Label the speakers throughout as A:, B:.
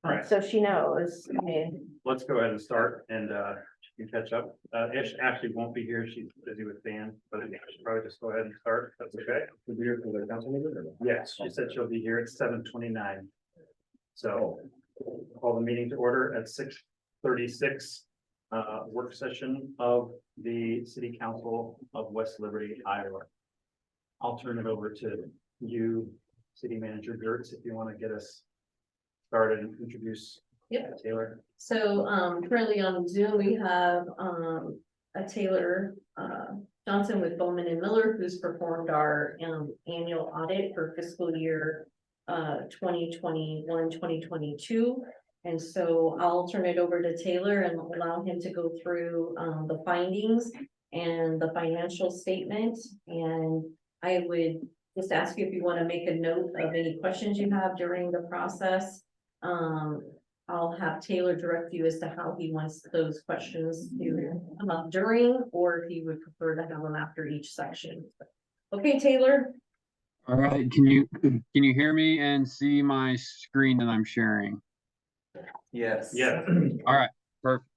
A: All right,
B: so she knows. I mean,
A: let's go ahead and start and she can catch up. Ashley won't be here. She's busy with Dan, but I think I should probably just go ahead and start. That's okay.
C: She'll be here for the council meeting or no?
A: Yes, she said she'll be here at 7:29. So call the meeting to order at 6:36. Work session of the City Council of West Liberty, Iowa. I'll turn it over to you, City Manager Geertz, if you want to get us started and introduce Taylor.
D: So currently on Zoom, we have a Taylor Johnson with Bowman and Miller, who's performed our annual audit for fiscal year 2021, 2022. And so I'll turn it over to Taylor and allow him to go through the findings and the financial statement. And I would just ask you if you want to make a note of any questions you have during the process. I'll have Taylor direct you as to how he wants those questions to come up during, or if he would prefer to have them after each section. Okay, Taylor.
E: All right, can you hear me and see my screen that I'm sharing?
C: Yes.
A: Yeah.
E: All right, perfect.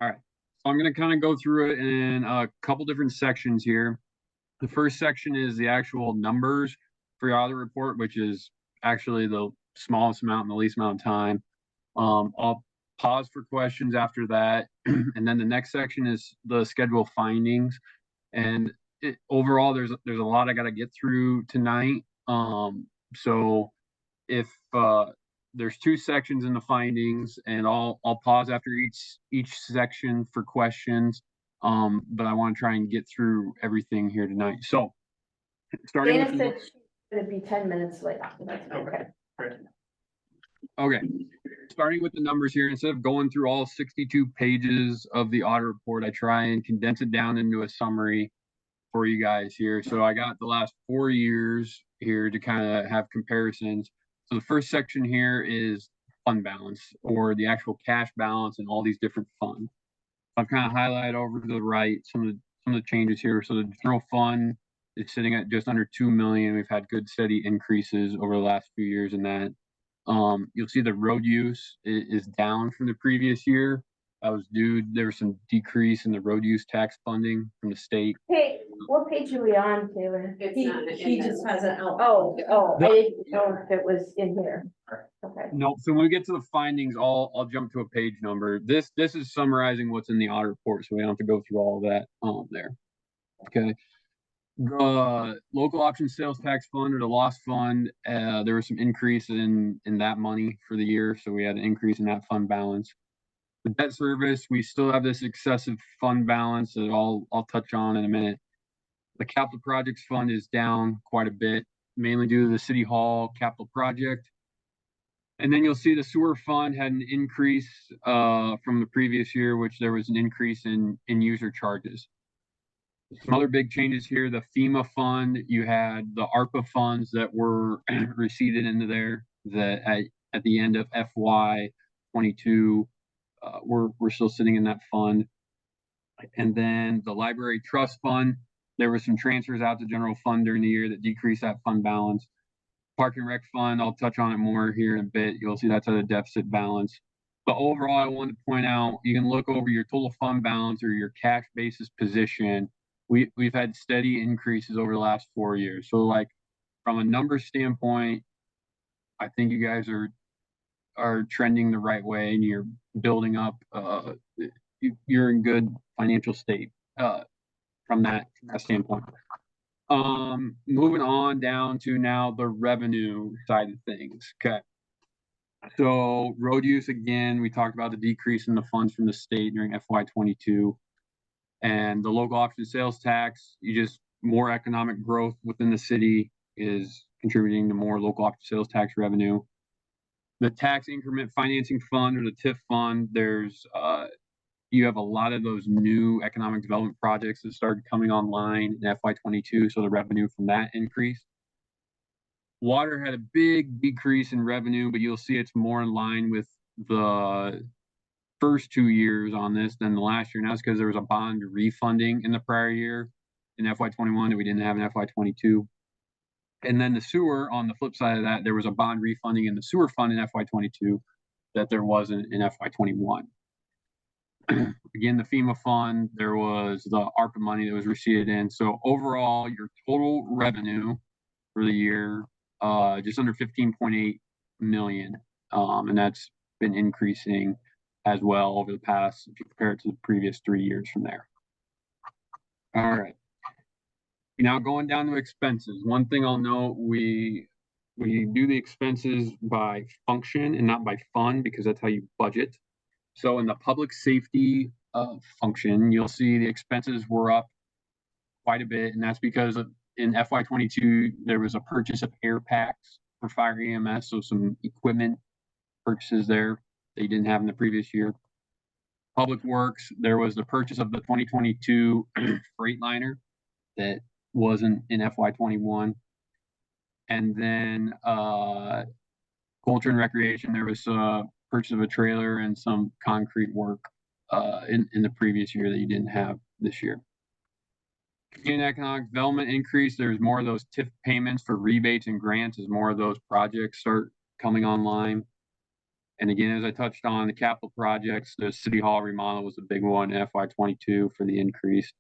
E: All right, so I'm gonna kind of go through it in a couple different sections here. The first section is the actual numbers for your audit report, which is actually the smallest amount and the least amount of time. I'll pause for questions after that. And then the next section is the schedule findings. And overall, there's a lot I got to get through tonight. So if there's two sections in the findings, and I'll pause after each section for questions. But I want to try and get through everything here tonight. So starting
B: Dana
E: with
B: said she's gonna be 10 minutes late.
A: Okay. Great.
E: Okay, starting with the numbers here, instead of going through all 62 pages of the audit report, I try and condense it down into a summary for you guys here. So I got the last 4 years here to kind of have comparisons. So the first section here is fund balance, or the actual cash balance in all these different funds. I've kind of highlighted over to the right some of the changes here. So the general fund is sitting at just under 2 million. We've had good steady increases over the last few years in that. You'll see the road use is down from the previous year. That was due, there was some decrease in the road use tax funding from the state.
B: Hey, what page are we on, Taylor?
D: He just has it out.
B: Oh, I didn't know if it was in here. Okay.
E: No, so when we get to the findings, I'll jump to a page number. This is summarizing what's in the audit report, so we don't have to go through all of that there. Okay. The local option sales tax fund, or the loss fund, there was some increase in that money for the year, so we had an increase in that fund balance. The debt service, we still have this excessive fund balance that I'll touch on in a minute. The capital projects fund is down quite a bit, mainly due to the City Hall capital project. And then you'll see the sewer fund had an increase from the previous year, which there was an increase in user charges. Some other big changes here, the FEMA fund, you had the ARPA funds that were receipted into there that at the end of FY22, we're still sitting in that fund. And then the library trust fund, there were some transfers out to general fund during the year that decreased that fund balance. Park and Rec fund, I'll touch on it more here in a bit. You'll see that's at a deficit balance. But overall, I wanted to point out, you can look over your total fund balance or your cash basis position. We've had steady increases over the last 4 years. So like from a number standpoint, I think you guys are trending the right way, and you're building up, you're in good financial state from that standpoint. Moving on down to now the revenue side of things. Okay. So road use, again, we talked about the decrease in the funds from the state during FY22. And the local option sales tax, more economic growth within the city is contributing to more local option sales tax revenue. The tax increment financing fund, or the TIF fund, there's you have a lot of those new economic development projects that started coming online in FY22, so the revenue from that increased. Water had a big decrease in revenue, but you'll see it's more in line with the first 2 years on this than the last year. And that's because there was a bond refunding in the prior year in FY21 that we didn't have in FY22. And then the sewer, on the flip side of that, there was a bond refunding in the sewer fund in FY22 that there wasn't in FY 21. Again, the FEMA fund, there was the ARPA money that was received in. So overall, your total revenue for the year, just under 15.8 million. And that's been increasing as well over the past, if you compare it to the previous 3 years from there. All right. Now going down to expenses. One thing I'll note, we do the expenses by function and not by fund because that's how you budget. So in the public safety function, you'll see the expenses were up quite a bit, and that's because in FY 22 there was a purchase of air packs for fire EMS, so some equipment purchases there that you didn't have in the previous year. Public Works, there was the purchase of the 2022 Freightliner that wasn't in FY 21, and then Culture and Recreation, there was purchase of a trailer and some concrete work in the previous year that you didn't have this year. Community economic development increase, there's more of those TIF payments for rebates and grants as more of those projects start coming online. And again, as I touched on the capital projects, the City Hall remodel was a big one in FY 22 for the increase.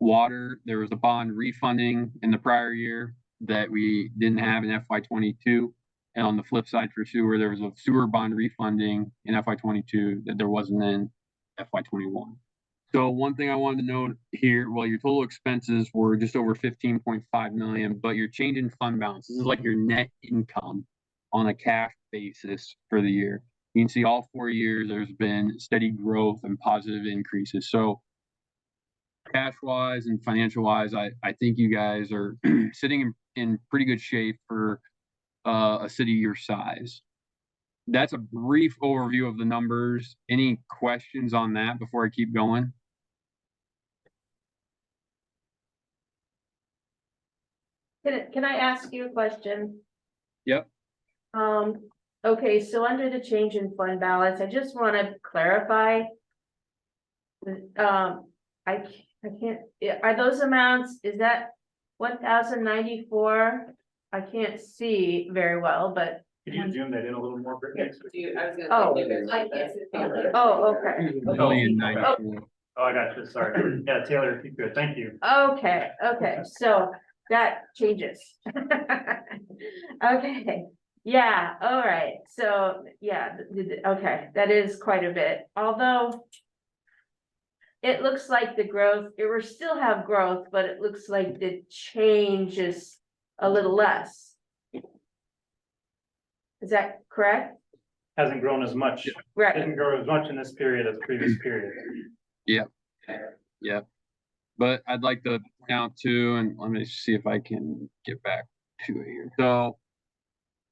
E: Water, there was a bond refunding in the prior year that we didn't have in FY 22. And on the flip side for sewer, there was a sewer bond refunding in FY 22 that there wasn't in FY 21. So one thing I wanted to note here, well, your total expenses were just over 15.5 million, but your change in fund balance, this is like your net income on a cash basis for the year. You can see all 4 years there's been steady growth and positive increases. So cash wise and financial wise, I think you guys are sitting in pretty good shape for a city your size. That's a brief overview of the numbers. Any questions on that before I keep going?
B: Can I ask you a question?
E: Yep.
B: Okay, so under the change in fund balance, I just want to clarify. I can't, are those amounts, is that 1,094? I can't see very well, but.
A: Can you zoom that in a little more, Brittany?
B: Oh. Oh, okay.
E: $1,094,000.
A: Oh, I got you, sorry. Yeah, Taylor, if you could, thank you.
B: Okay, so that changes. Okay, yeah, all right, so, yeah, okay, that is quite a bit, although it looks like the growth, it will still have growth, but it looks like the change is a little less. Is that correct?
A: Hasn't grown as much.
B: Right.
A: Didn't grow as much in this period as the previous period.
E: Yep. But I'd like to point out too, and let me see if I can get back to it here. So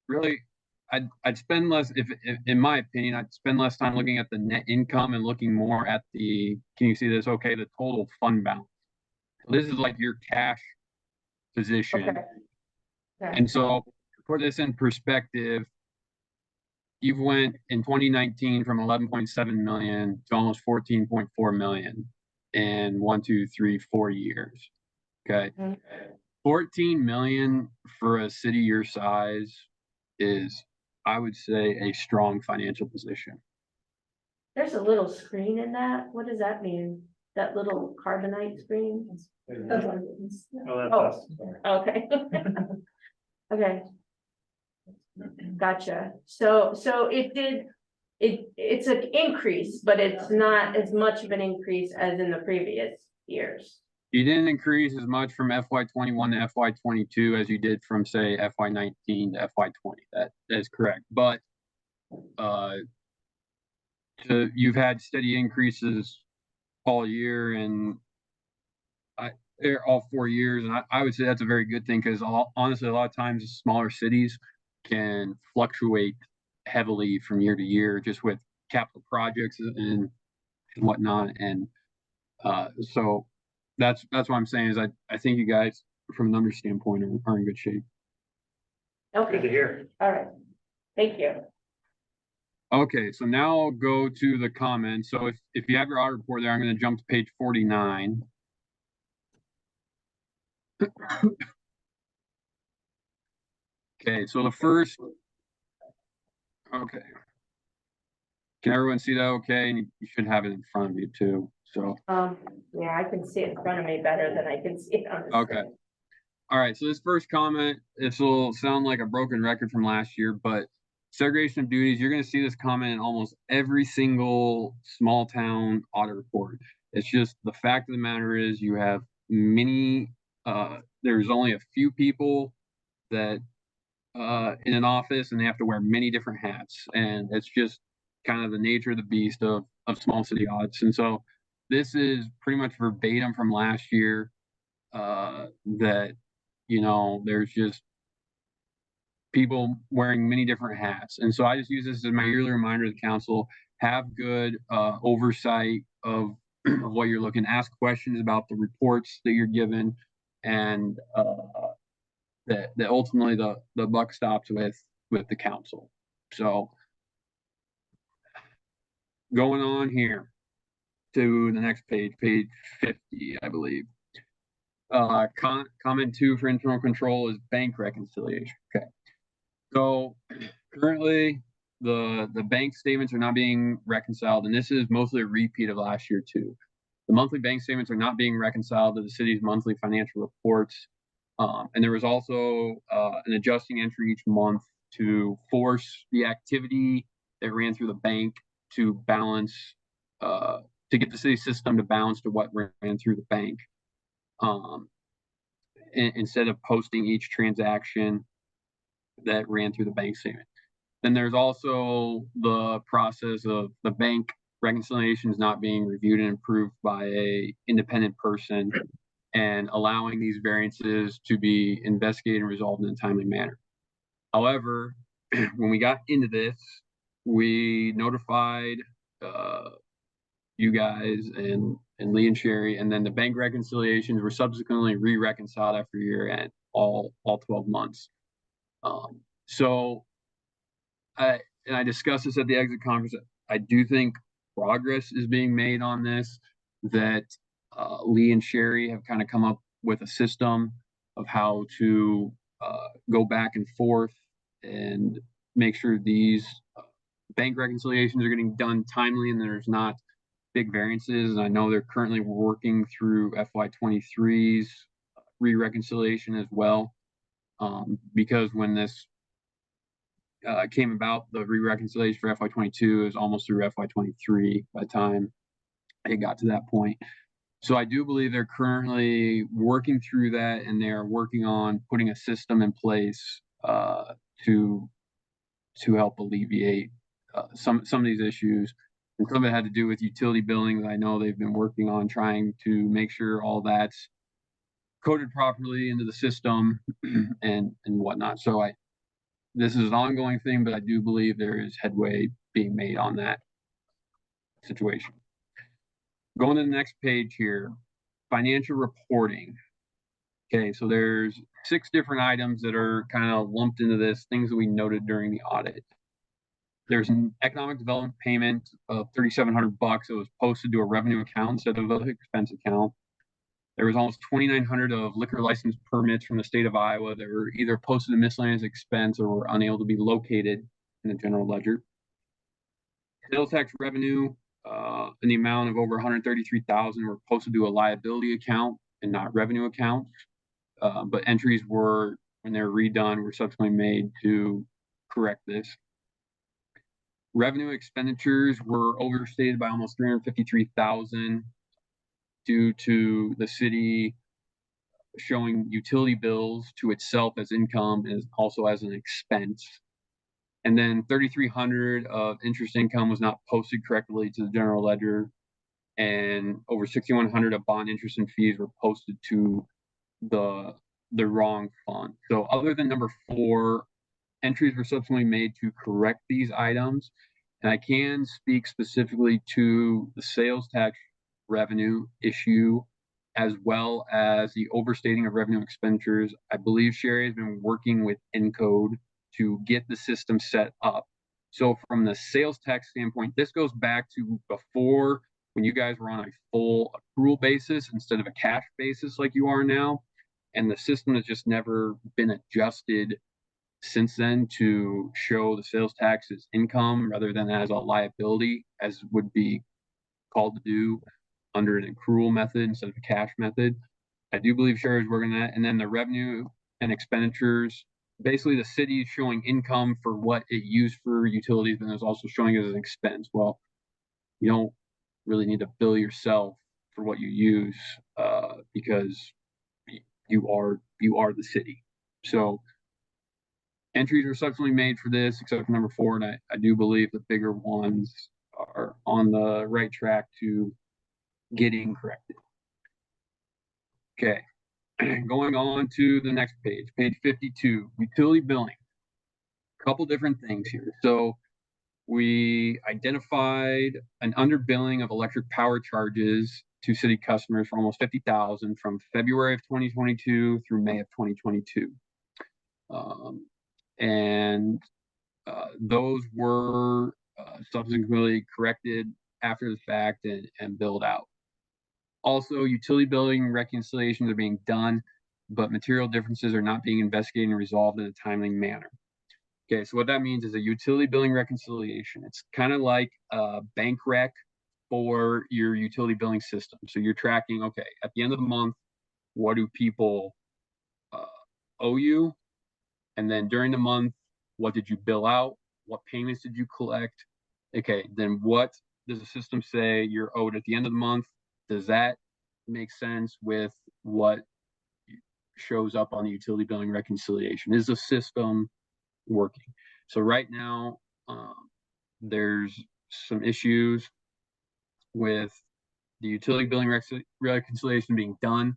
E: really, I'd spend less, if in my opinion, I'd spend less time looking at the net income and looking more at the, can you see this? Okay, the total fund balance. So this is like your cash position.
B: Okay.
E: And so to put this in perspective, you've went in 2019 from 11.7 million to almost 14.4 million in 4 years. Okay. 14 million for a city your size is, I would say, a strong financial position.
B: There's a little screen in that. What does that mean? That little carbonite screen?
A: Oh, that's
B: Oh.
A: us.
B: Okay. Okay. Gotcha. So it's an increase, but it's not as much of an increase as in the previous years.
E: You didn't increase as much from FY 21 to FY 22 as you did from, say, FY 19 to FY 20. That is correct. But you've had steady increases all year and all 4 years, and I would say that's a very good thing because honestly, a lot of times smaller cities can fluctuate heavily from year to year just with capital projects and whatnot. And so that's what I'm saying is I think you guys, from a number standpoint, are in good shape.
B: Okay.
A: Good to hear.
B: All right. Thank you.
E: Okay, so now I'll go to the comments. So if you have your audit report there, I'm going to jump to page 49. Okay, so the first Okay. Can everyone see that okay? And you should have it in front of you too, so,
B: Yeah, I can see it in front of me better than I can see it on the
E: okay.
B: screen.
E: All right, so this first comment, this will sound like a broken record from last year, but segregation of duties, you're gonna see this comment in almost every single small town audit report. It's just the fact of the matter is you have many, there's only a few people that in an office and they have to wear many different hats. And it's just kind of the nature of the beast of small city audits. And so this is pretty much verbatim from last year, that, there's just people wearing many different hats. And so I just use this as my yearly reminder to the council, have good oversight of, of what you're looking, ask questions about the reports that you're given, and that ultimately the buck stops with the council. So going on here to the next page, page 50, I believe. Comment 2 for internal control is bank reconciliation. Okay. So currently the bank statements are not being reconciled, and this is mostly a repeat of last year too. The monthly bank statements are not being reconciled to the city's monthly financial reports. And there was also an adjusting entry each month to force the activity that ran through the bank to balance, to get the city system to balance to what ran through the bank. Instead of posting each transaction that ran through the bank statement. Then there's also the process of the bank reconciliations not being reviewed and approved by a independent person, and allowing these variances to be investigated and resolved in a timely manner. However, when we got into this, we notified you guys and Lee and Shari, and then the bank reconciliations were subsequently re-reconciled after year end, all 12 months. So I discussed this at the exit conference. I do think progress is being made on this, that Lee and Shari have kind of come up with a system of how to go back and forth and make sure these bank reconciliations are getting done timely and there's not big variances. And I know they're currently working through FY23's re-reconciliation as well, because when this came about, the re-reconciliation for FY22 is almost through FY23 by the time it got to that point. So I do believe they're currently working through that, and they're working on putting a system in place to help alleviate some of these issues. And some of it had to do with utility billing that I know they've been working on, trying to make sure all that's coded properly into the system and whatnot. So this is an ongoing thing, but I do believe there is headway being made on that situation. Going to the next page here, financial reporting. Okay, so there's 6 different items that are kind of lumped into this, things that we noted during the audit. There's an economic development payment of $3,700 that was posted to a revenue account instead of an expense account. There was almost 2,900 of liquor license permits from the state of Iowa that were either posted to miscellaneous expense or were unable to be located in the general ledger. Sales tax revenue in the amount of over 133,000 were posted to a liability account and not revenue accounts. But entries were, when they're redone, were subsequently made to correct this. Revenue expenditures were overstated by almost 353,000 due to the city showing utility bills to itself as income and also as an expense. And then 3,300 of interest income was not posted correctly to the general ledger, and over 6,100 of bond interest and fees were posted to the wrong fund. So other than number 4, entries were subsequently made to correct these items. And I can speak specifically to the sales tax revenue issue, as well as the overstating of revenue expenditures. I believe Shari has been working with Encode to get the system set up. So from the sales tax standpoint, this goes back to before, when you guys were on a full accrual basis instead of a cash basis like you are now. And the system has just never been adjusted since then to show the sales tax as income rather than as a liability, as would be called to do under an accrual method instead of a cash method. I do believe Shari is working on that. And then the revenue and expenditures, basically the city is showing income for what it used for utilities, but it's also showing it as an expense. Well, you don't really need to bill yourself for what you use, because you are the city. So entries are subsequently made for this, except for number 4, and I do believe the bigger ones are on the right track to getting corrected. Okay, going on to the next page, page 52, utility billing. Couple different things here. So we identified an underbilling of electric power charges to city customers for almost 50,000 from February of 2022 through May of 2022. Those were subsequently corrected after the fact and billed out. Also, utility billing reconciliations are being done, but material differences are not being investigated and resolved in a timely manner. Okay, so what that means is a utility billing reconciliation. It's kind of like a bank rec for your utility billing system. So you're tracking, okay, at the end of the month, what do people owe you? And then during the month, what did you bill out? What payments did you collect? Okay, then what does the system say you're owed at the end of the month? Does that make sense with what shows up on the utility billing reconciliation? Is the system working? So right now, there's some issues with the utility billing reconciliation being done,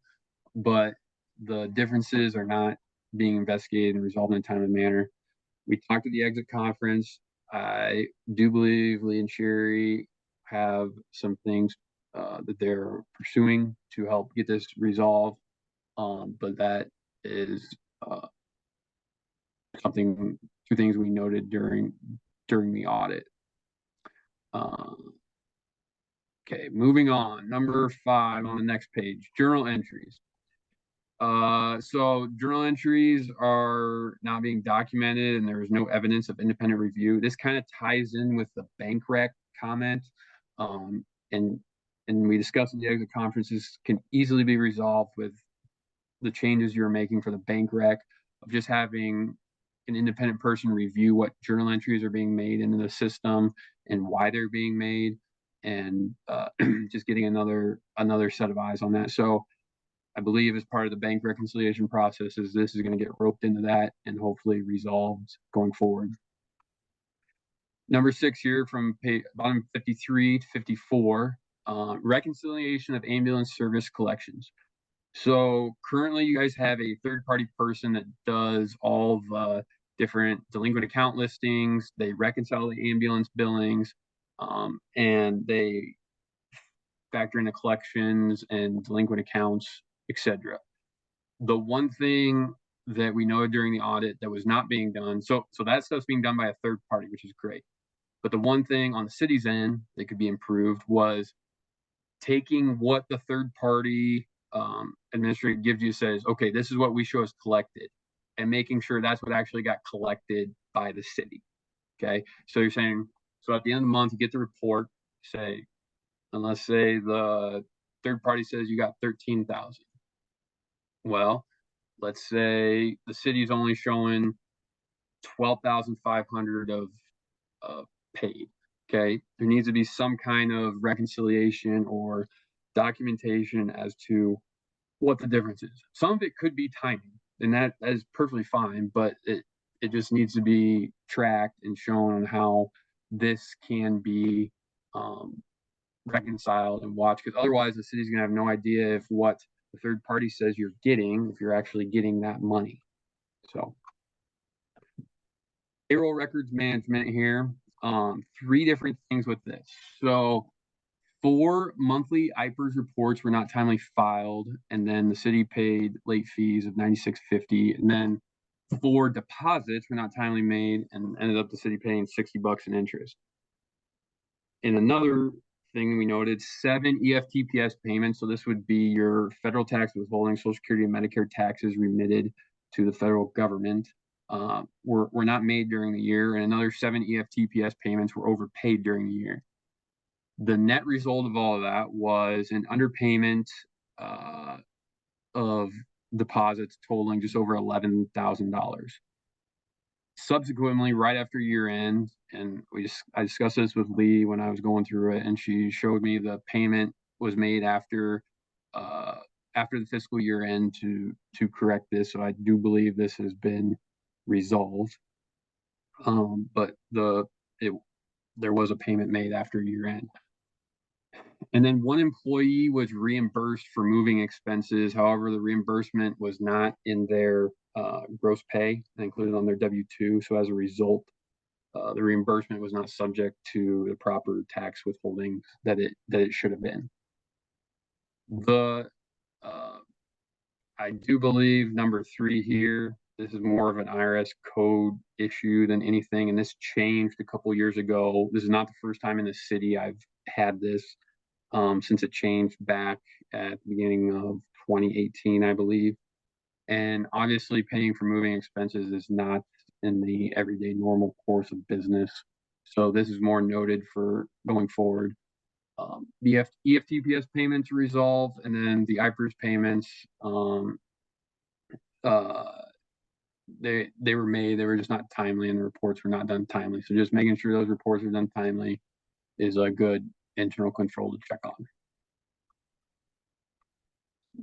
E: but the differences are not being investigated and resolved in a timely manner. We talked at the exit conference. I do believe Lee and Shari have some things that they're pursuing to help get this resolved, but that is two things we noted during the audit. Okay, moving on. Number 5 on the next page, journal entries. So journal entries are not being documented and there is no evidence of independent review. This kind of ties in with the bank rec comment. And we discussed at the exit conferences can easily be resolved with the changes you're making for the bank rec of just having an independent person review what journal entries are being made into the system and why they're being made, and just getting another set of eyes on that. So I believe as part of the bank reconciliation process is this is going to get roped into that and hopefully resolved going forward. Number 6 here from bottom 53 to 54, reconciliation of ambulance service collections. So currently you guys have a third-party person that does all the different delinquent account listings. They reconcile the ambulance billings, and they factor in the collections and delinquent accounts, etc. The one thing that we noted during the audit that was not being done, so that stuff's being done by a third party, which is great. But the one thing on the city's end that could be improved was taking what the third party administrator gives you, says, okay, this is what we show as collected, and making sure that's what actually got collected by the city. Okay, so you're saying, so at the end of the month, you get the report, say, and let's say the third party says you got 13,000. Well, let's say the city's only showing 12,500 of paid. Okay, there needs to be some kind of reconciliation or documentation as to what the difference is. Some of it could be timing, and that is perfectly fine, but it just needs to be tracked and shown on how this can be reconciled and watched, because otherwise the city's gonna have no idea if what the third party says you're getting, if you're actually getting that money. So payroll records management here, 3 different things with this. So 4 monthly IPERS reports were not timely filed, and then the city paid late fees of $96.50, and then 4 deposits were not timely made and ended up the city paying $60 in interest. And another thing we noted, 7 EFTPS payments. So this would be your federal tax withholding, Social Security, and Medicare taxes remitted to the federal government. were not made during the year, and another 7 EFTPS payments were overpaid during the year. The net result of all of that was an underpayment of deposits totaling just over $11,000. Subsequently, right after year end, and I discussed this with Lee when I was going through it, and she showed me the payment was made after the fiscal year end to correct this. So I do believe this has been resolved. But there was a payment made after year end. And then one employee was reimbursed for moving expenses. However, the reimbursement was not in their gross pay, included on their W-2. So as a result, the reimbursement was not subject to the proper tax withholdings that it should have been. I do believe number 3 here, this is more of an IRS code issue than anything, and this changed a couple years ago. This is not the first time in the city I've had this, since it changed back at the beginning of 2018, I believe. And obviously paying for moving expenses is not in the everyday normal course of business. So this is more noted for going forward. The EFTPS payments resolved, and then the IPERS payments, they were made, they were just not timely, and the reports were not done timely. So just making sure those reports are done timely is a good internal control to check on.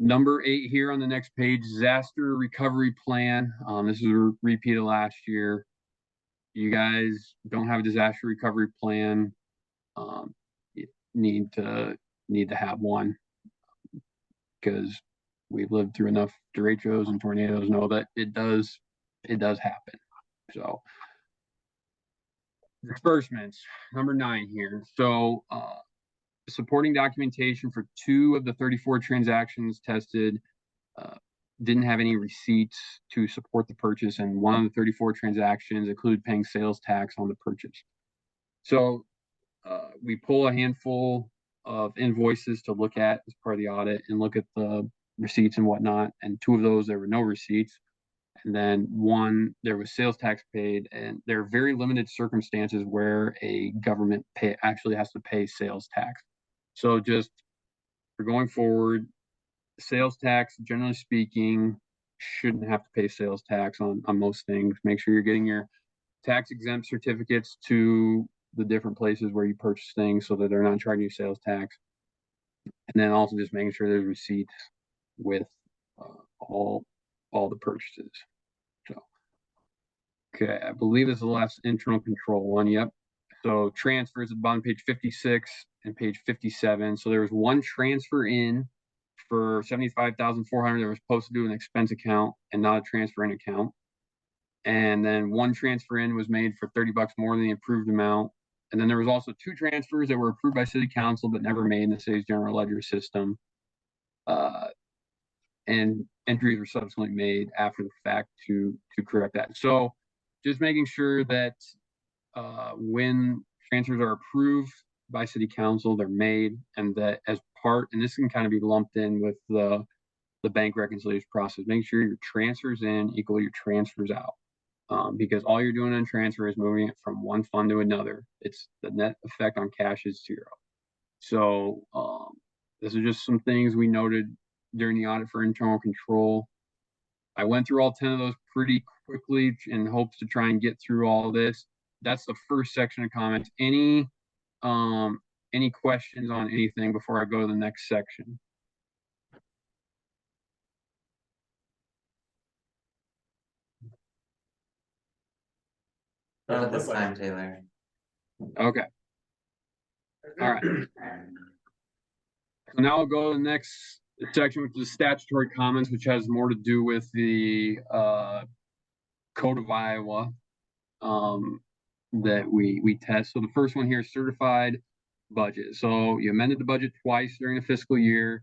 E: Number 8 here on the next page, disaster recovery plan. This is a repeat of last year. You guys don't have a disaster recovery plan. You need to have one, because we've lived through enough derechos and tornadoes, know that it does happen. So disbursements, number 9 here. So supporting documentation for 2 of the 34 transactions tested didn't have any receipts to support the purchase, and 1 of the 34 transactions included paying sales tax on the purchase. So we pull a handful of invoices to look at as part of the audit and look at the receipts and whatnot, and 2 of those there were no receipts, and then 1 there was sales tax paid, and there are very limited circumstances where a government actually has to pay sales tax. So just for going forward, sales tax, generally speaking, shouldn't have to pay sales tax on most things. Make sure you're getting your tax exempt certificates to the different places where you purchase things so that they're not charging you sales tax. And then also just making sure there's receipts with all the purchases. So, okay, I believe this is the last internal control one. Yep. So transfers at bottom page 56 and page 57. So there was 1 transfer in for $75,400 that was supposed to do an expense account and not a transfer in account. And then 1 transfer in was made for $30 more than the approved amount. And then there was also 2 transfers that were approved by city council but never made in the city's general ledger system. And entries were subsequently made after the fact to correct that. So just making sure that when transfers are approved by city council, they're made, and that as part, and this can kind of be lumped in with the bank reconciliation process, make sure your transfers in equal your transfers out. Because all you're doing on transfer is moving it from one fund to another. It's the net effect on cash is 0. So this is just some things we noted during the audit for internal control. I went through all 10 of those pretty quickly in hopes to try and get through all of this. That's the first section of comments. Any questions on anything before I go to the next section?
C: Not at this time, Taylor.
E: Okay. All right. So now I'll go to the next section, which is statutory comments, which has more to do with the Code of Iowa that we test. So the first one here is certified budget. So you amended the budget twice during the fiscal year,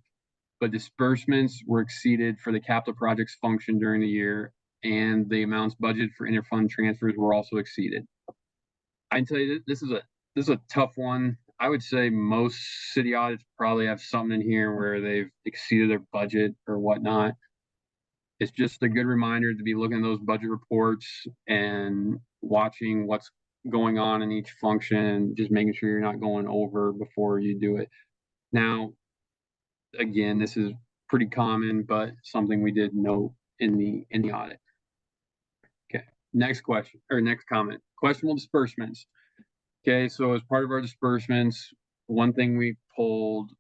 E: but disbursements were exceeded for the capital projects function during the year, and the amounts budgeted for interfund transfers were also exceeded. I can tell you this is a tough one. I would say most city audits probably have something in here where they've exceeded their budget or whatnot. it's just a good reminder to be looking at those budget reports and watching what's going on in each function, just making sure you're not going over before you do it. Now, again, this is pretty common, but something we did note in the audit. Okay, next question or next comment. Questionable disbursements. Okay, so as part of our disbursements, one thing we pulled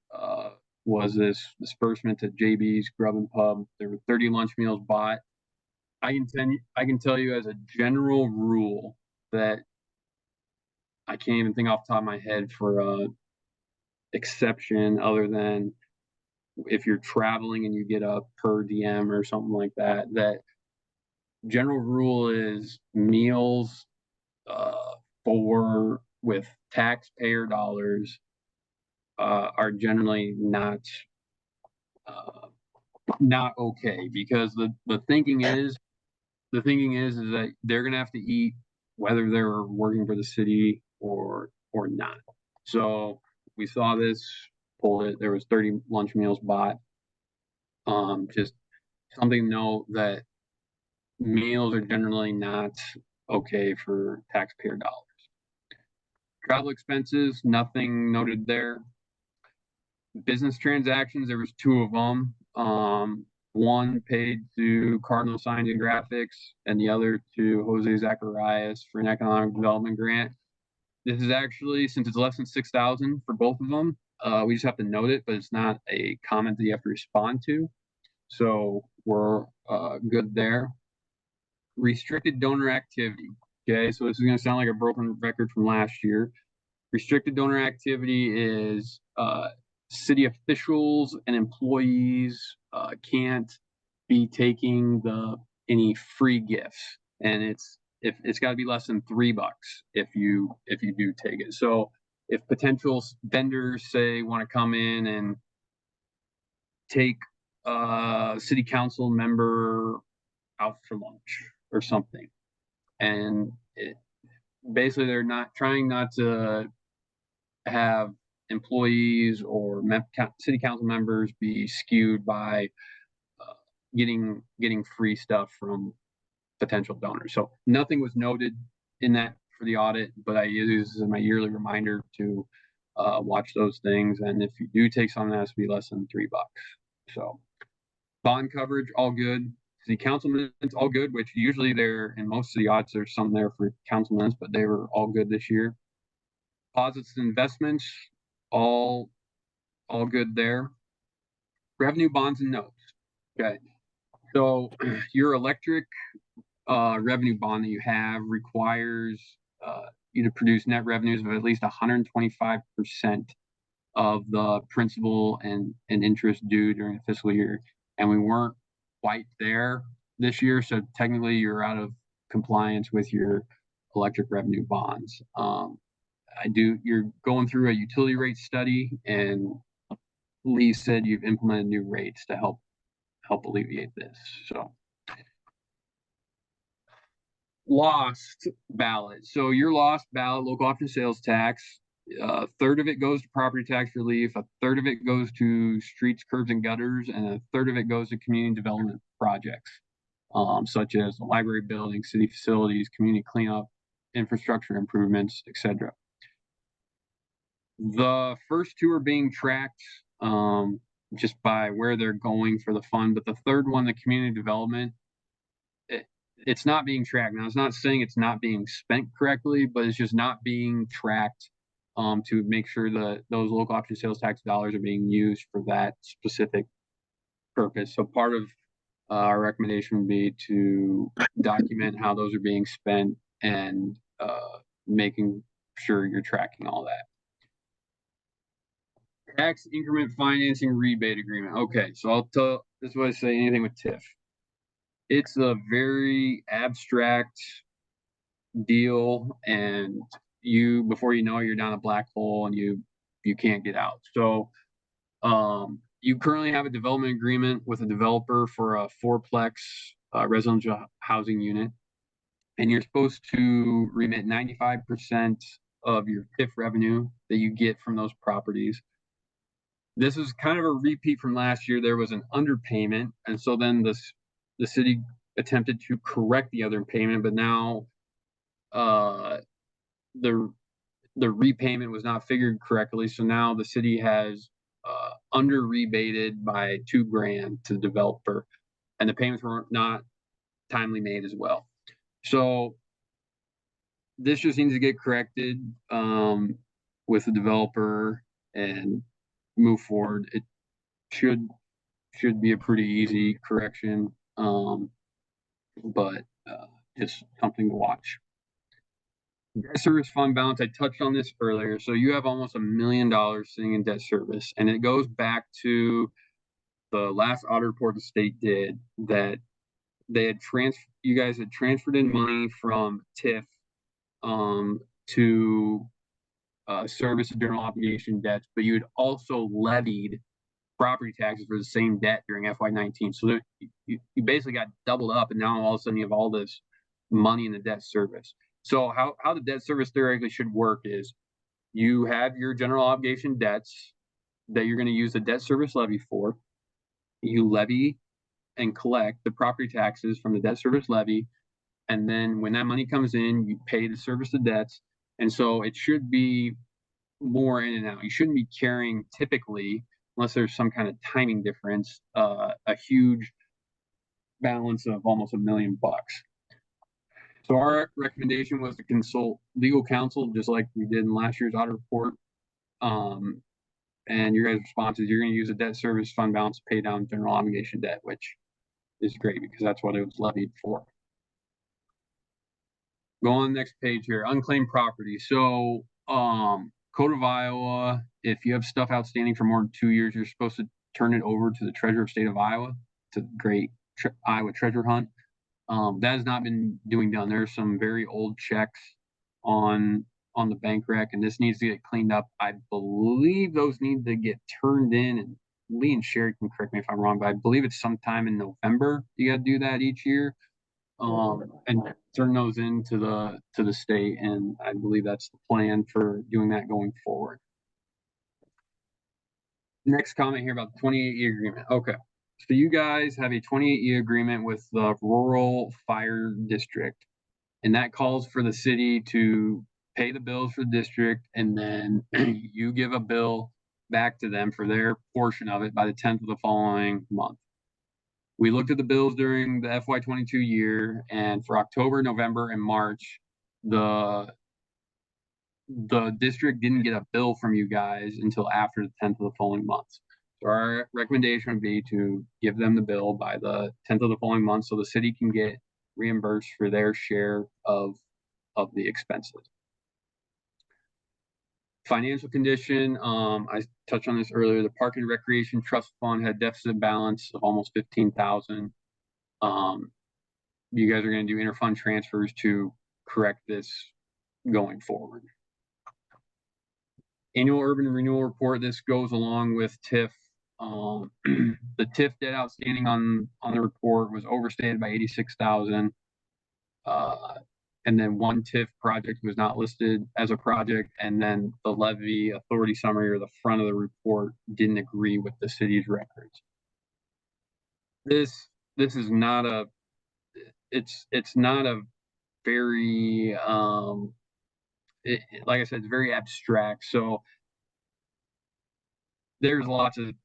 E: was this disbursement to JB's Grub and Pub. There were 30 lunch meals bought. I can tell you as a general rule that I can't even think off the top of my head for a exception other than if you're traveling and you get a per diem or something like that. That general rule is meals for with taxpayer dollars are generally not okay, because the thinking is that they're gonna have to eat whether they're working for the city or not. So we saw this, pulled it, there was 30 lunch meals bought. Just something to note that meals are generally not okay for taxpayer dollars. Travel expenses, nothing noted there. Business transactions, there was 2 of them. One paid to Cardinal Signs and Graphics, and the other to Jose Zacharias for an economic development grant. This is actually, since it's less than 6,000 for both of them, we just have to note it, but it's not a comment that you have to respond to. So we're good there. Restricted donor activity. Okay, so this is going to sound like a broken record from last year. Restricted donor activity is city officials and employees can't be taking any free gifts, and it's got to be less than $3 if you do take it. So if potential vendors say want to come in and take a city council member out for lunch or something, and basically they're trying not to have employees or city council members be skewed by getting free stuff from potential donors. So nothing was noted in that for the audit, but I use this as my yearly reminder to watch those things. And if you do take something, that has to be less than $3. So bond coverage, all good. City council minutes, all good, which usually they're in most of the audits, there's some there for council minutes, but they were all good this year. Deposits and investments, all good there. Revenue bonds and notes. Okay. So your electric revenue bond that you have requires you to produce net revenues of at least 125% of the principal and interest due during the fiscal year. And we weren't quite there this year. So technically you're out of compliance with your electric revenue bonds. You're going through a utility rate study, and Lee said you've implemented new rates to help alleviate this. So lost ballot. So your lost ballot, local option sales tax, a third of it goes to property tax relief, a third of it goes to streets, curbs, and gutters, and a third of it goes to community development projects, such as library building, city facilities, community cleanup, infrastructure improvements, etc. The first 2 are being tracked just by where they're going for the fund, but the third one, the community development, it's not being tracked. Now, it's not saying it's not being spent correctly, but it's just not being tracked to make sure that those local option sales tax dollars are being used for that specific purpose. So part of our recommendation would be to document how those are being spent and making sure you're tracking all that. Tax increment financing rebate agreement. Okay, so this is what I say, anything with TIF. It's a very abstract deal, and before you know it, you're down a black hole and you can't get out. So you currently have a development agreement with a developer for a 4-plex residential housing unit, and you're supposed to remit 95% of your TIF revenue that you get from those properties. This is kind of a repeat from last year. There was an underpayment, and so then the city attempted to correct the other payment, but now the repayment was not figured correctly, so now the city has under rebated by $2,000 to the developer, and the payments were not timely made as well. So this just needs to get corrected with the developer and move forward. It should be a pretty easy correction, but just something to watch. Debt service fund balance, I touched on this earlier. So you have almost $1 million sitting in debt service, and it goes back to the last audit report the state did, that they had you guys had transferred in money from TIF to service of general obligation debts, but you had also levied property taxes for the same debt during FY19. So you basically got doubled up, and now all of a sudden you have all this money in the debt service. So how the debt service theoretically should work is you have your general obligation debts that you're going to use the debt service levy for. You levy and collect the property taxes from the debt service levy, and then when that money comes in, you pay to service the debts. And so it should be more in and out. You shouldn't be carrying, typically, unless there's some kind of timing difference, a huge balance of almost $1 million. So our recommendation was to consult legal counsel, just like we did in last year's audit report. And your guys' response is you're going to use a debt service fund balance to pay down general obligation debt, which is great because that's what it was levied for. Go on the next page here, unclaimed property. So Code of Iowa, if you have stuff outstanding for more than 2 years, you're supposed to turn it over to the treasurer of state of Iowa. It's a great Iowa treasure hunt. That has not been done. There's some very old checks on the bank rec, and this needs to get cleaned up. I believe those need to get turned in, and Lee and Shari can correct me if I'm wrong, but I believe it's sometime in November. You got to do that each year, and turn those into the state, and I believe that's the plan for doing that going forward. Next comment here about the 28-year agreement. Okay. So you guys have a 28-year agreement with the rural fire district, and that calls for the city to pay the bills for the district, and then you give a bill back to them for their portion of it by the 10th of the following month. We looked at the bills during the FY22 year, and for October, November, and March, the district didn't get a bill from you guys until after the 10th of the following month. So our recommendation would be to give them the bill by the 10th of the following month so the city can get reimbursed for their share of the expenses. Financial condition, I touched on this earlier. The Park and Recreation Trust Fund had deficit balance of almost $15,000. You guys are going to do interfund transfers to correct this going forward. Annual urban renewal report. This goes along with TIF. The TIF debt outstanding on the report was overstated by $86,000. And then one TIF project was not listed as a project, and then the levy authority summary or the front of the report didn't agree with the city's records. This is not a it's not a very like I said, it's very abstract. So there's lots of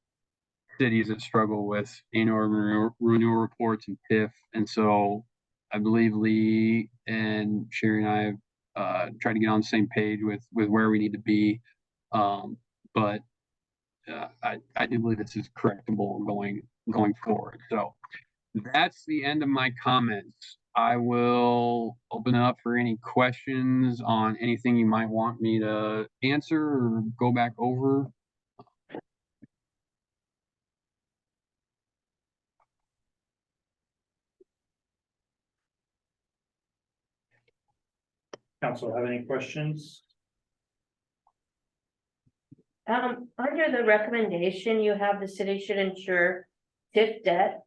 E: cities that struggle with annual renewal reports and TIF, and so I believe Lee and Shari and I have tried to get on the same page with where we need to be, but I do believe this is correctable going forward. So that's the end of my comments. I will open it up for any questions on anything you might want me to answer or go back over.
A: Council, have any questions?
B: Under the recommendation, you have the city should ensure TIF debt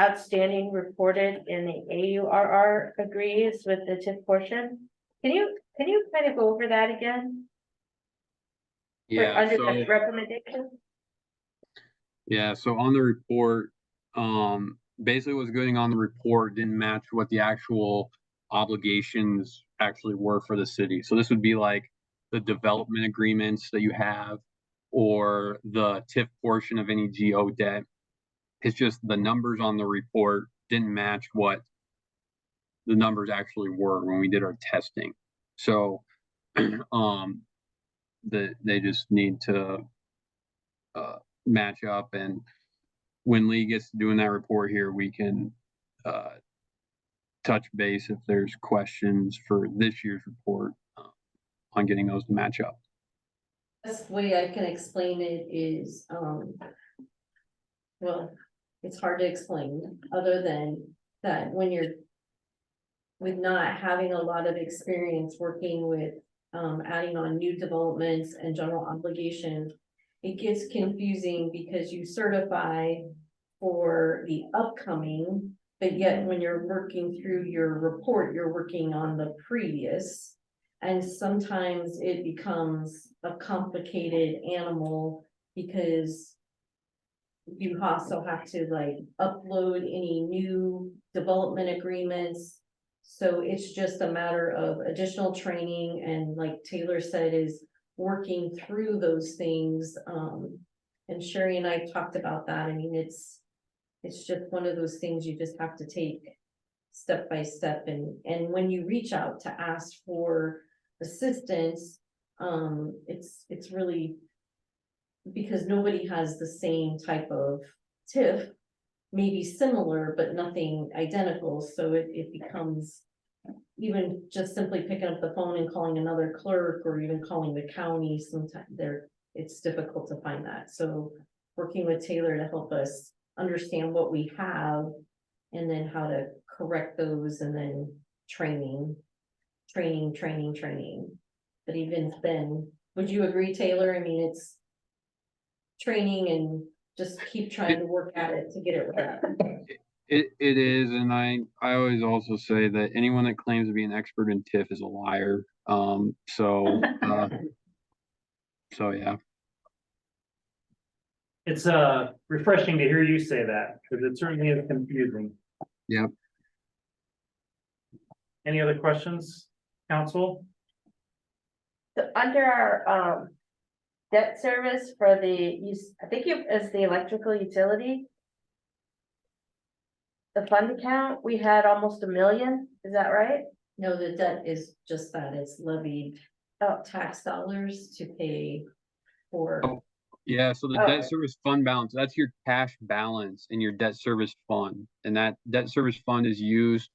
B: outstanding reported in the AURR agrees with the TIF portion. Can you kind of go over that again?
E: Yeah.
B: Under that recommendation?
E: Yeah. So on the report, basically what's going on the report didn't match what the actual obligations actually were for the city. So this would be like the development agreements that you have or the TIF portion of any GO debt. It's just the numbers on the report didn't match what the numbers actually were when we did our testing. So they just need to match up, and when Lee gets to doing that report here, we can touch base if there's questions for this year's report on getting those to match up.
D: Best way I can explain it is, well, it's hard to explain, other than that when you're with not having a lot of experience working with, adding on new developments and general obligations, it gets confusing because you certify for the upcoming, but yet when you're working through your report, you're working on the previous. And sometimes it becomes a complicated animal because you also have to like upload any new development agreements. So it's just a matter of additional training, and like Taylor said, is working through those things. And Shari and I talked about that. I mean, it's just one of those things you just have to take step by step. And when you reach out to ask for assistance, it's really because nobody has the same type of TIF, maybe similar, but nothing identical. So it becomes, even just simply picking up the phone and calling another clerk or even calling the county, sometimes it's difficult to find that. So working with Taylor to help us understand what we have and then how to correct those, and then training. But even then, would you agree, Taylor? I mean, it's training and just keep trying to work at it to get it right.
E: It is, and I always also say that anyone that claims to be an expert in TIF is a liar. So yeah.
A: It's refreshing to hear you say that, because it certainly is confusing.
E: Yep.
A: Any other questions, council?
B: So under our debt service for the use, I think it is the electrical utility. The fund account, we had almost $1 million, is that right?
D: No, the debt is just that, it's levied tax dollars to pay for.
E: Yeah, so the debt service fund balance, that's your cash balance in your debt service fund. And that debt service fund is used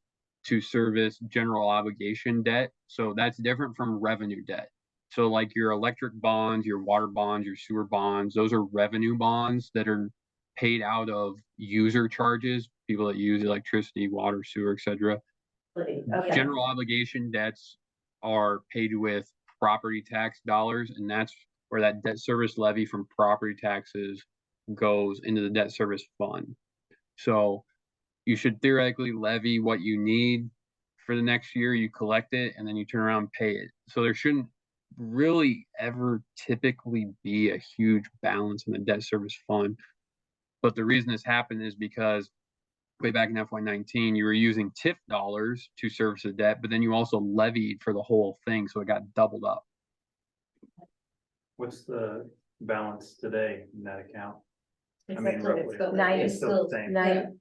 E: to service general obligation debt. So that's different from revenue debt. So like your electric bonds, your water bonds, your sewer bonds, those are revenue bonds that are paid out of user charges, people that use electricity, water, sewer, etc.
B: Okay.
E: General obligation debts are paid with property tax dollars, and that's where that debt service levy from property taxes goes into the debt service fund. So you should theoretically levy what you need for the next year, you collect it, and then you turn around and pay it. So there shouldn't really ever typically be a huge balance in the debt service fund. But the reason this happened is because way back in FY19, you were using TIF dollars to service the debt, but then you also levied for the whole thing, so it got doubled up.
A: What's the balance today in that account?
D: It's
A: I mean,
D: still-
A: roughly.
B: Nine-
A: It's still the same.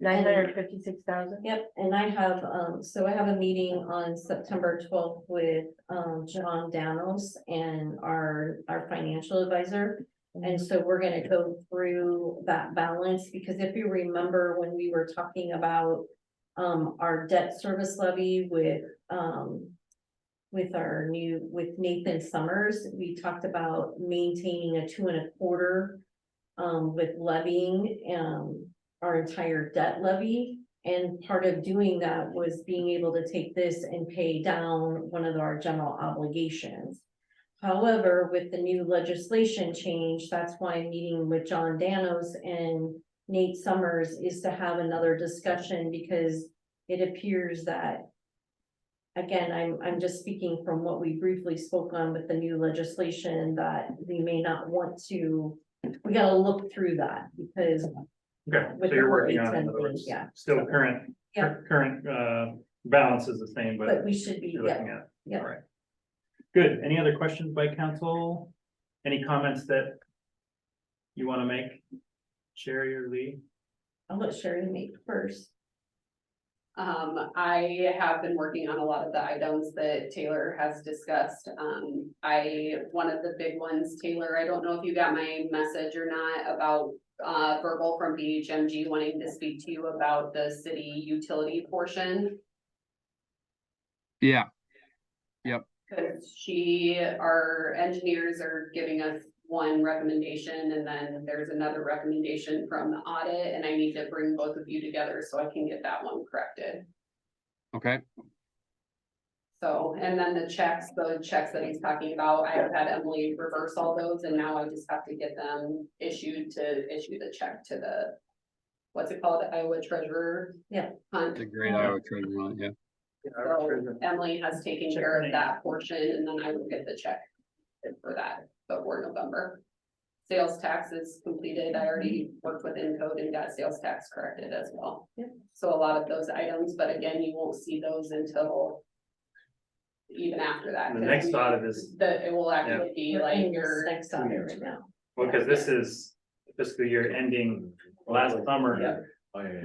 B: $956,000.
D: Yep, and I have, so I have a meeting on September 12th with, John Danos and our financial advisor. And so we're gonna go through that balance, because if you remember when we were talking about, our debt service levy with Nathan Summers, we talked about maintaining a 2.25, with levying, our entire debt levy. And part of doing that was being able to take this and pay down one of our general obligations. However, with the new legislation change, that's why I'm meeting with John Danos and Nate Summers, is to have another discussion, because it appears that, again, I'm just speaking from what we briefly spoke on with the new legislation, that we may not want to, we gotta look through that, because
A: Okay,
D: With
A: so you're
D: the
A: working on it, in
D: 10
A: other words,
D: yeah.
A: still
D: So-
A: current,
D: Yeah.
A: current, balance is the same,
D: But
A: but
D: we should be,
A: you're
D: yeah,
A: looking at.
D: yeah.
A: All right. Good. Any other questions by council? Any comments that you want to make? Sherry or Lee?
D: I'll let Shari make first.
F: I have been working on a lot of the items that Taylor has discussed. One of the big ones, Taylor, I don't know if you got my message or not about verbal from BHMG wanting to speak to you about the city utility portion.
E: Yeah,
F: Cause our engineers are giving us one recommendation and then there's another recommendation from the audit and I need to bring both of you together so I can get that one corrected.
E: okay,
F: So, and then the checks that he's talking about, I have had Emily reverse all those and now I just have to get them issued to issue the check to the, what's it called, Iowa Treasurer?
D: Yeah.
F: Hunt.
E: the great Iowa treasure hunt, yeah.
F: So Emily has taken
A: Check
F: care
A: her
F: of that portion and then I will get the check for that before November. Sales tax is completed. I already worked with Encode and got sales tax corrected as well.
D: Yeah.
F: So a lot of those items, but again, you won't see those until even after that.
A: The
F: 'cause
A: next audit is,
F: it will actually be
D: We're
F: like
D: in this
F: your,
D: next audit right now.
A: well, because this is fiscal year ending last summer.
F: Yeah.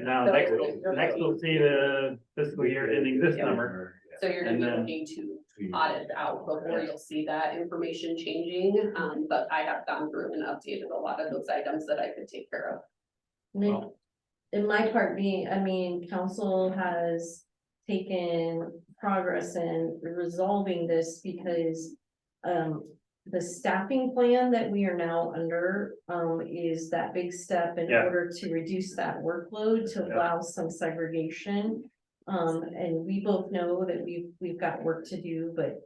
A: Now, next we'll see the fiscal year ending this
F: Yeah.
A: summer.
F: so you're gonna
A: And
F: be
A: then-
F: looking to audit out before you'll see that information changing. But I have gone through and updated a lot of those items that I could take care of.
D: And then,
A: Well-
D: in my part being, I mean, council has taken progress in resolving this because. The staffing plan that we are now under, is that big step in
A: Yeah.
D: order to reduce that workload to
A: Yeah.
D: allow some segregation. And we both know that we've got work to do, but.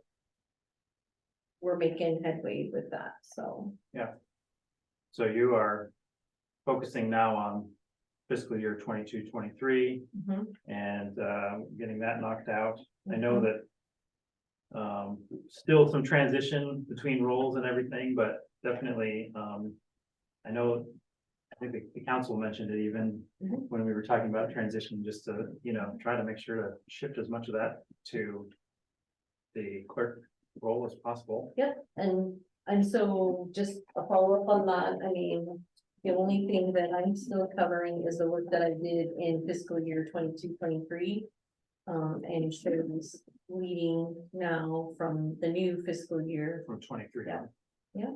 D: We're making headway with that, so.
A: So you are focusing now on fiscal year 22-23
D: mhm.
A: and getting that knocked out. I know that still some transition between roles and everything, but definitely, I know, I think the council mentioned it even
D: Mhm.
A: when we were talking about transition, just to, try to make sure to shift as much of that to the clerk role as possible.
D: Yep, and so just a follow-up on that, I mean, the only thing that I'm still covering is the work that I did in fiscal year 22-23. And Shari's leading now from the new fiscal year.
A: From 23.
D: Yeah. Yeah.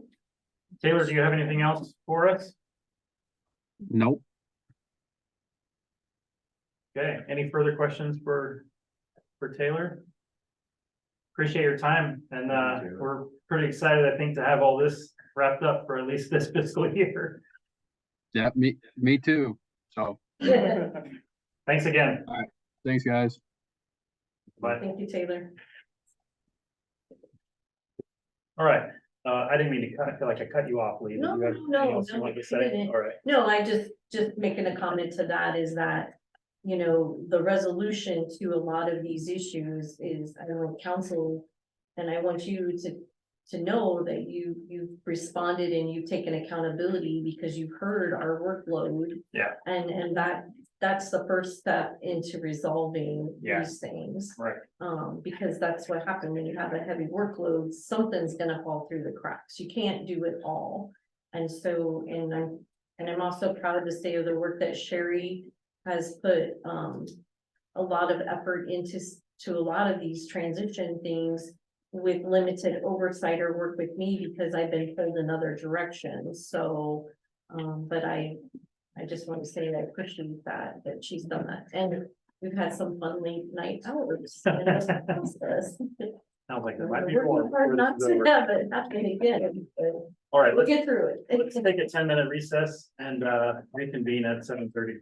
A: Taylor, do you have anything else for us?
E: Nope,
A: Okay, any further questions for Taylor? Appreciate your time and we're pretty excited, I think, to have all this wrapped up for at least this fiscal year.
E: yeah, me too, so,
A: Thanks again.
E: thanks, guys.
A: Bye.
D: Thank you, Taylor.
A: All right, I didn't mean to I feel like I cut you off, Lee. Did
D: No,
A: you have
D: no,
A: anything else you
D: no,
A: wanted to
D: you
A: say?
D: didn't.
A: All right,
D: No, I just making a comment to that is that, the resolution to a lot of these issues is, I don't know, council. And I want you to know that you've responded and you've taken accountability because you've heard our workload.
A: Yeah.
D: And that's the first step into resolving
A: Yeah.
D: these things.
A: right.
D: Because that's what happened when you have a heavy workload, something's gonna fall through the cracks. You can't do it all. And so, and I'm also proud to say of the work that Shari has put, a lot of effort into a lot of these transition things with limited oversight or work with me because I've been pulled in other directions. So, but I just want to say that I appreciate that she's done that. And we've had some fun late night hours in this process.
A: Sounds like there
D: We're
A: might be
D: working
A: more.
D: hard
A: before
D: not
A: this is
D: to
A: over.
D: have it happen again, but
A: All right,
D: we'll
A: let's
D: get through it.
A: take a 10-minute recess and reconvene at 7:30.